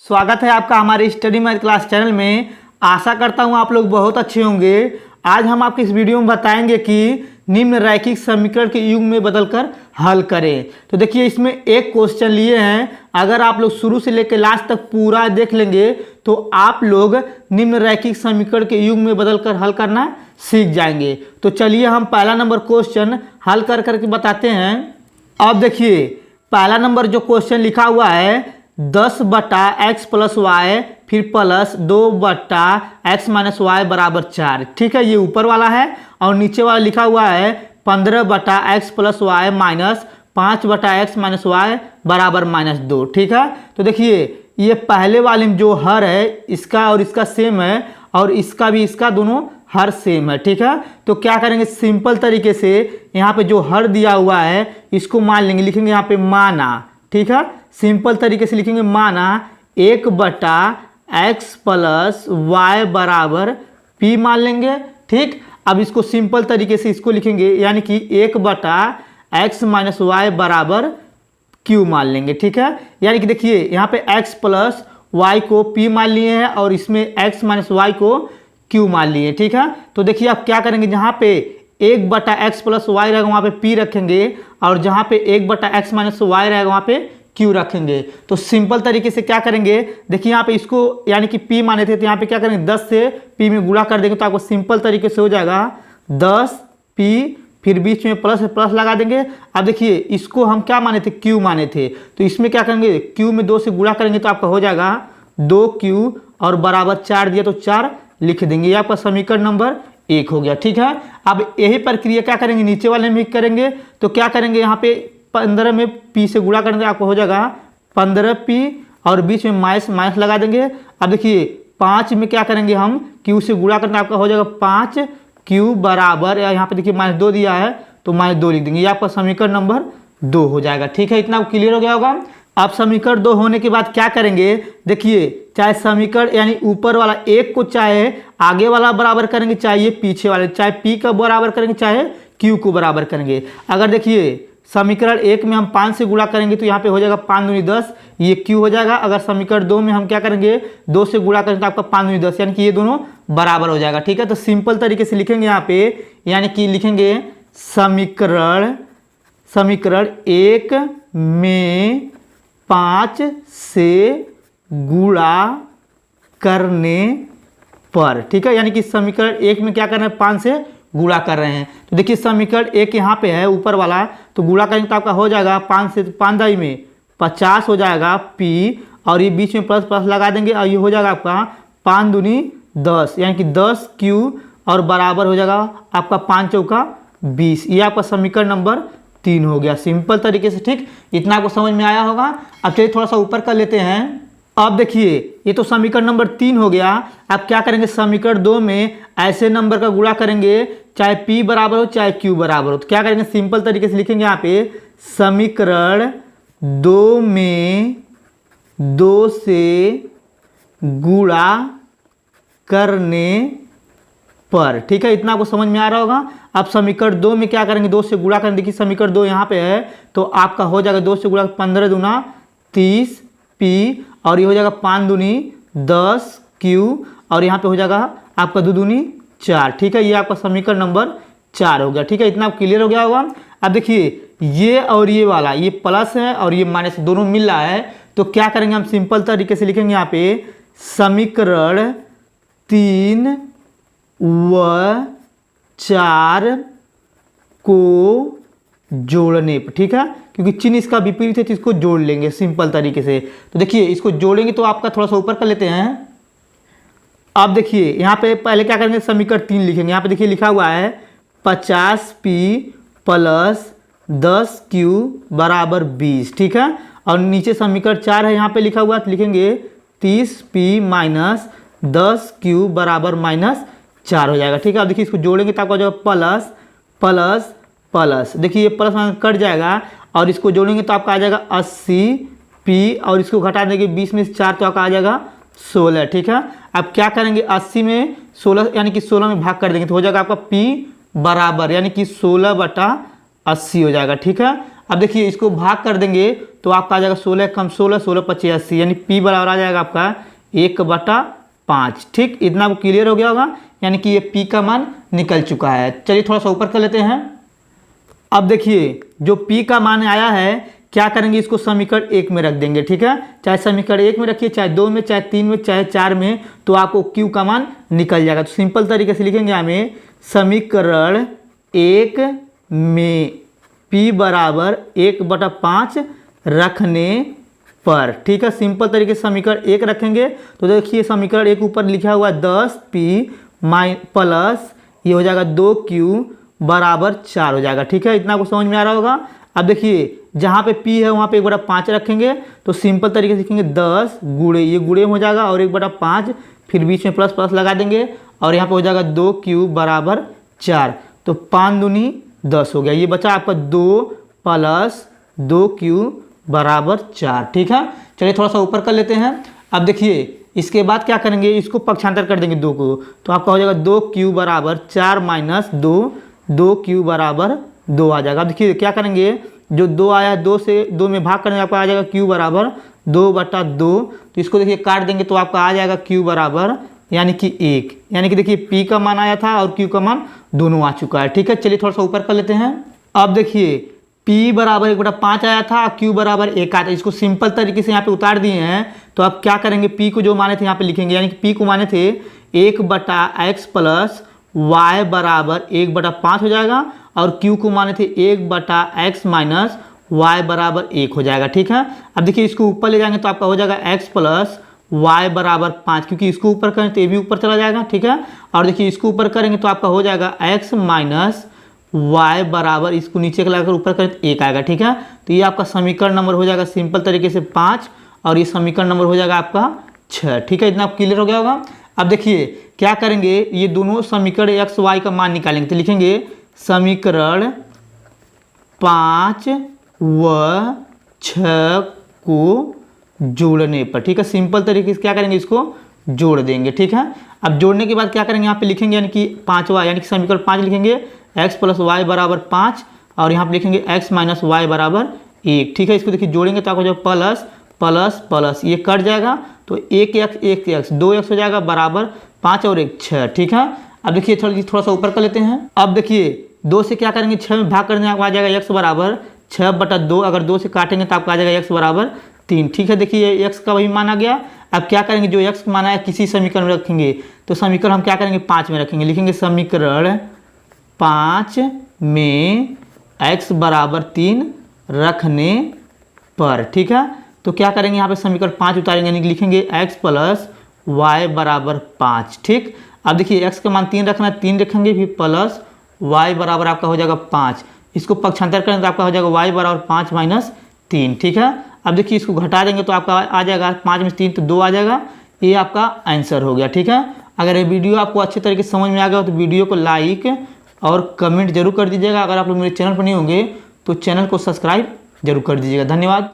स्वागत है आपका हमारे स्टडी मैथ क्लास चैनल में। आशा करता हूँ आप लोग बहुत अच्छे होंगे। आज हम आपको इस वीडियो में बताएंगे कि निम्न रैखिक समीकरण के युग में बदलकर हल करें। तो देखिए इसमें एक क्वेश्चन लिए हैं, अगर आप लोग शुरू से लेकर लास्ट तक पूरा देख लेंगे तो आप लोग निम्न रैखिक समीकरण के युग में बदलकर हल करना सीख जाएंगे। तो चलिए हम पहला नंबर क्वेश्चन हल कर करके बताते हैं। अब देखिए पहला नंबर जो क्वेश्चन लिखा हुआ है 10/x + y फिर प्लस 2/x - y बराबर 4। ठीक है, ये ऊपर वाला है और नीचे वाला लिखा हुआ है 15/x + y minus 5/x - y बराबर -2। ठीक है, तो देखिए ये पहले वाले में जो हर है इसका और इसका सेम है और इसका भी इसका दोनों हर सेम है। ठीक है, तो क्या करेंगे सिंपल तरीके से यहाँ पे जो हर दिया हुआ है इसको मान लेंगे, लिखेंगे यहाँ पे माना। ठीक है, सिंपल तरीके से लिखेंगे माना 1/x + y बराबर p मान लेंगे। ठीक, अब इसको सिंपल तरीके से इसको लिखेंगे यानी कि 1/x - y बराबर q मान लेंगे। ठीक है, यानी कि देखिए यहाँ पे x + y को p मान लिए हैं और इसमें x - y को q मान लिए। ठीक है, तो देखिए आप क्या करेंगे, जहाँ पे 1/x + y रहेगा वहाँ पे p रखेंगे और जहाँ पे 1/x - y रहेगा वहाँ पे q रखेंगे। तो सिंपल तरीके से क्या करेंगे, देखिए यहाँ पे इसको यानी कि p माने थे तो यहाँ पे क्या करेंगे 10 से p में गुणा कर देंगे तो आपको सिंपल तरीके से हो जाएगा 10p फिर बीच में प्लस प्लस लगा देंगे। अब देखिए इसको हम क्या माने थे, q माने थे, तो इसमें क्या करेंगे q में 2 से गुणा करेंगे तो आपका हो जाएगा 2q और बराबर 4 दिया तो 4 लिख देंगे। ये आपका समीकरण नंबर 1 हो गया। ठीक है, अब यही प्रक्रिया क्या करेंगे नीचे वाले में करेंगे, तो क्या करेंगे यहाँ पे 15 में p से गुणा करेंगे आपको हो जाएगा 15p और बीच में माइनस लगा देंगे। अब देखिए 5 में क्या करेंगे हम q से गुणा करेंगे आपका हो जाएगा 5q बराबर यहाँ पे देखिए -2 दिया है तो -2 लिख देंगे। ये आपका समीकरण नंबर 2 हो जाएगा। ठीक है, इतना क्लियर हो गया होगा। अब समीकरण 2 होने के बाद क्या करेंगे, देखिए चाहे समीकरण यानी ऊपर वाला एक को चाहे आगे वाला बराबर करेंगे, चाहे ये पीछे वाले, चाहे p का बराबर करेंगे चाहे q को बराबर करेंगे। अगर देखिए समीकरण 1 में हम 5 से गुणा करेंगे तो यहाँ पे हो जाएगा 5 दूनी 10, ये q हो जाएगा। अगर समीकरण 2 में हम क्या करेंगे 2 से गुणा करेंगे तो आपका 5 दूनी 10 यानी कि ये दोनों बराबर हो जाएगा। ठीक है, तो सिंपल तरीके से लिखेंगे यहाँ पे यानी कि लिखेंगे समीकरण 1 में 5 से गुणा करने पर। ठीक है, यानी कि समीकरण 1 में क्या करना है 5 से गुणा कर रहे हैं। तो देखिए समीकरण 1 यहाँ पे है ऊपर वाला, तो गुणा करेंगे तो आपका हो जाएगा 5 से 5 दाई में 50 हो जाएगा p और ये बीच में प्लस प्लस लगा देंगे और ये हो जाएगा आपका 5 दूनी 10 यानी कि 10q और बराबर हो जाएगा आपका 5 चौका 20। ये आपका समीकरण नंबर 3 हो गया सिंपल तरीके से। ठीक, इतना आपको समझ में आया होगा। अब चलिए थोड़ा सा ऊपर कर लेते हैं। अब देखिए ये तो समीकरण नंबर 3 हो गया। अब क्या करेंगे समीकरण 2 में ऐसे नंबर का गुणा करेंगे चाहे p बराबर हो चाहे q बराबर हो। तो क्या करेंगे सिंपल तरीके से लिखेंगे यहाँ पे समीकरण 2 में 2 से गुणा करने पर। ठीक है, इतना आपको समझ में आ रहा होगा। अब समीकरण 2 में क्या करेंगे 2 से गुणा करेंगे, देखिए समीकरण 2 यहाँ पे है तो आपका हो जाएगा 2 से गुणा 15 दूना 30p और ये हो जाएगा 5 दूनी 10q और यहाँ पे हो जाएगा आपका 2 दूनी 4। ठीक है, ये आपका समीकरण नंबर 4 हो गया। ठीक है, इतना क्लियर हो गया होगा। अब देखिए ये और ये वाला ये प्लस है और ये माइनस दोनों मिल रहा है तो क्या करेंगे हम सिंपल तरीके से लिखेंगे यहाँ पे समीकरण 3 व 4 को जोड़ने पर। ठीक है, क्योंकि चिन्ह इसका विपरीत है तो इसको जोड़ लेंगे सिंपल तरीके से। तो देखिए इसको जोड़ेंगे तो आपका थोड़ा सा ऊपर कर लेते हैं। अब देखिए यहाँ पे पहले क्या करेंगे समीकरण 3 लिखेंगे। यहाँ पे देखिए लिखा हुआ है 50p + 10q बराबर 20। ठीक है, और नीचे समीकरण 4 है यहाँ पे लिखा हुआ है तो लिखेंगे 30p - 10q बराबर -4 हो जाएगा। ठीक है, अब देखिए इसको जोड़ेंगे तो आपका जो प्लस प्लस प्लस, देखिए ये प्लस कट जाएगा और इसको जोड़ेंगे तो आपका आ जाएगा 80p और इसको घटा देंगे 20 में से 4 तो आपका आ जाएगा 16। ठीक है, अब क्या करेंगे 80 में 16 यानी कि 16 में भाग कर देंगे तो हो जाएगा आपका p बराबर यानी कि 16/80 हो जाएगा। ठीक है, अब देखिए इसको भाग कर देंगे तो आपका आ जाएगा 16 कम 16, 16 25 80, यानी P बराबर आ जाएगा आपका 1/5। ठीक, इतना आपको क्लियर हो गया होगा, यानी कि ये P का मान निकल चुका है। चलिए थोड़ा सा ऊपर कर लेते हैं। अब देखिए जो P का मान आया है, क्या करेंगे, इसको समीकरण 1 में रख देंगे। ठीक है, चाहे समीकरण 1 में रखिए, चाहे 2 में, चाहे 3 में, चाहे 4 में, तो आपको Q का मान निकल जाएगा। तो सिंपल तरीके से लिखेंगे हमें समीकरण 1 में P बराबर 1/5 रखने पर। ठीक है, सिंपल तरीके से समीकरण 1 रखेंगे तो देखिए समीकरण 1 ऊपर लिखा हुआ है 10P प्लस ये हो जाएगा 2Q बराबर 4 हो जाएगा। ठीक है, इतना आपको समझ में आ रहा होगा। अब देखिए जहाँ पे P है वहाँ पे 1/5 रखेंगे, तो सिंपल तरीके से लिखेंगे 10 गुणे, ये गुणे हो जाएगा और 1/5, फिर बीच में प्लस प्लस लगा देंगे और यहाँ पे हो जाएगा 2Q बराबर 4, तो 5 दूनी 10 हो गया। ये बचा आपका 2 प्लस 2Q बराबर 4। ठीक है, चलिए थोड़ा सा ऊपर कर लेते हैं। अब देखिए इसके बाद क्या करेंगे, इसको पक्षांतर कर देंगे 2 को, तो आपका हो जाएगा 2Q बराबर 4 माइनस 2, 2Q बराबर 2 आ जाएगा। अब देखिए क्या करेंगे, जो 2 आया 2 से 2 में भाग करने आपका आ जाएगा Q बराबर 2/2, तो इसको देखिए काट देंगे तो आपका आ जाएगा Q बराबर यानी कि 1, यानी कि देखिए P का मान आया था और Q का मान दोनों आ चुका है। ठीक है, चलिए थोड़ा सा ऊपर कर लेते हैं। अब देखिए P बराबर 1/5 आया था, Q बराबर 1 आया था, इसको सिंपल तरीके से यहाँ पे उतार दिए हैं। तो अब क्या करेंगे, P को जो माने थे यहाँ पे लिखेंगे, यानी कि P को माने थे 1/x प्लस y बराबर 1/5 हो जाएगा और Q को माने थे 1/x माइनस y बराबर 1 हो जाएगा। ठीक है, अब देखिए इसको ऊपर ले जाएंगे तो आपका हो जाएगा x प्लस y बराबर 5, क्योंकि इसको ऊपर करें तो ये भी ऊपर चला जाएगा। ठीक है, और देखिए इसको ऊपर करेंगे तो आपका हो जाएगा x माइनस y बराबर, इसको नीचे लगाकर ऊपर करें तो 1 आएगा। ठीक है, तो ये आपका समीकरण नंबर हो जाएगा सिंपल तरीके से 5 और ये समीकरण नंबर हो जाएगा आपका 6। ठीक है, इतना आप क्लियर हो गया होगा। अब देखिए क्या करेंगे, ये दोनों समीकरण x y का मान निकालेंगे, तो लिखेंगे समीकरण 5 व 6 को जोड़ने पर। ठीक है, सिंपल तरीके से क्या करेंगे, इसको जोड़ देंगे। ठीक है, अब जोड़ने के बाद क्या करेंगे, यहाँ पे लिखेंगे यानी कि 5वां, यानी कि समीकरण 5 लिखेंगे x प्लस वाई बराबर 5 और यहाँ पे लिखेंगे x माइनस वाई बराबर 1। ठीक है, इसको देखिए जोड़ेंगे तो आपको जो प्लस प्लस प्लस ये कट जाएगा तो 1x 2x हो जाएगा बराबर 5 और 1 6। ठीक है, अब देखिए थोड़ा सा ऊपर कर लेते हैं। अब देखिए 2 से क्या करेंगे, 6 में भाग करने आपको आ जाएगा x बराबर 6/2, अगर 2 से काटेंगे तो आपको आ जाएगा x बराबर 3। ठीक है, देखिए x का वही मान आ गया। अब क्या करेंगे, जो x माना है किसी समीकरण में रखेंगे, तो समीकरण हम क्या करेंगे 5 में रखेंगे, लिखेंगे समीकरण 5 में x बराबर 3 रखने पर। ठीक है, तो क्या करेंगे, यहाँ पे समीकरण 5 उतारेंगे, यानी लिखेंगे x प्लस y बराबर 5। ठीक, अब देखिए x का मान 3 रखना है, 3 रखेंगे, फिर प्लस y बराबर आपका हो जाएगा 5, इसको पक्षांतर करेंगे तो आपका हो जाएगा y बराबर 5 माइनस 3। ठीक है, अब देखिए इसको घटा देंगे तो आपका आ जाएगा 5 में 3 तो 2 आ जाएगा, ये आपका आंसर हो गया। ठीक है, अगर ये वीडियो आपको अच्छे तरीके से समझ में आ गया तो वीडियो को लाइक और कमेंट जरूर कर दीजिएगा। अगर आप लोग मेरे चैनल पर नहीं होंगे तो चैनल को सब्सक्राइब जरूर कर दीजिएगा। धन्यवाद।